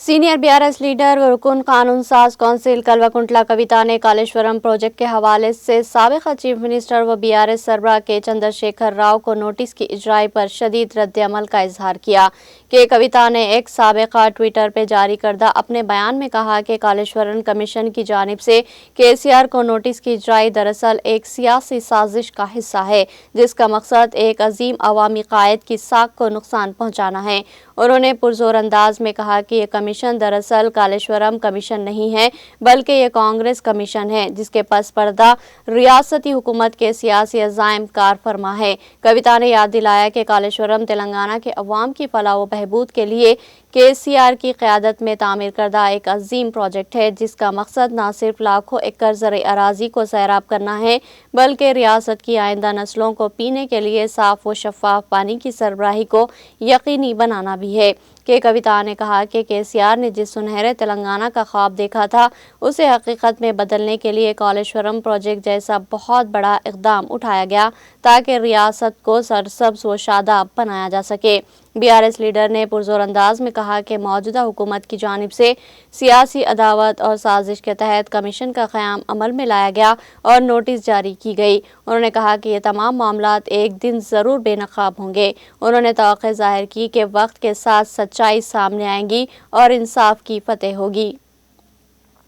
Senior BRS leader व रुकन कानून साज कौंसिल कल्वाकुंटला कविता ने कालेश्वरम प्रोजेक्ट के हवाले से साबिक़ चीफ मिनिस्टर व बीआरएस सरबराह के चंद्रशेखर राव को नोटिस की इजराई पर शदीद रद्द-ए-अमल का इजहार किया कि कविता ने एक साबिक़ा ट्विटर पर जारी करदा अपने बयान में कहा कि कालेश्वरम कमीशन की जानिब से केसीआर को नोटिस की इजराई दरअसल एक सियासी साजिश का हिस्सा है, जिसका मकसद एक अजीम अवामी कायद की साख को नुकसान पहुँचाना है। उन्होंने पुरजोर अंदाज में कहा कि यह कमीशन दरअसल कालेश्वरम कमीशन नहीं है, बल्कि ये कांग्रेस कमीशन है, जिसके पस पर्दा रियासती हुकूमत के सियासी अज़ाइम कार फरमा है। कविता ने याद दिलाया कि कालेश्वरम तेलंगाना के अवाम की फलाह व बहबूद के लिए केसीआर की क़यादत में तामीर करदा एक अजीम प्रोजेक्ट है, जिसका मकसद न सिर्फ लाखों एकड़ ज़र अराजी को सैराब करना है, बल्कि रियासत की आइंदा नस्लों को पीने के लिए साफ़ व शफाफ पानी की सरबराही को यकीनी बनाना भी है। के कविता ने कहा कि केसीआर ने जिस सुनहरे तेलंगाना का ख्वाब देखा था, उसे हकीकत में बदलने के लिए कालेश्वरम प्रोजेक्ट जैसा बहुत बड़ा इक़दाम उठाया गया ताकि रियासत को सरसब्ज व शादाब बनाया जा सके। बीआरएस लीडर ने पुरजोर अंदाज में कहा कि मौजूदा हुकूमत की जानिब से सियासी अदावत और साजिश के तहत कमीशन का क़याम अमल में लाया गया और नोटिस जारी की गई। उन्होंने कहा कि ये तमाम मामलात एक दिन ज़रूर बेनकाब होंगे। उन्होंने तवक्को ज़ाहिर की कि वक्त के साथ सच्चाई सामने आएगी और इंसाफ की फतेह होगी।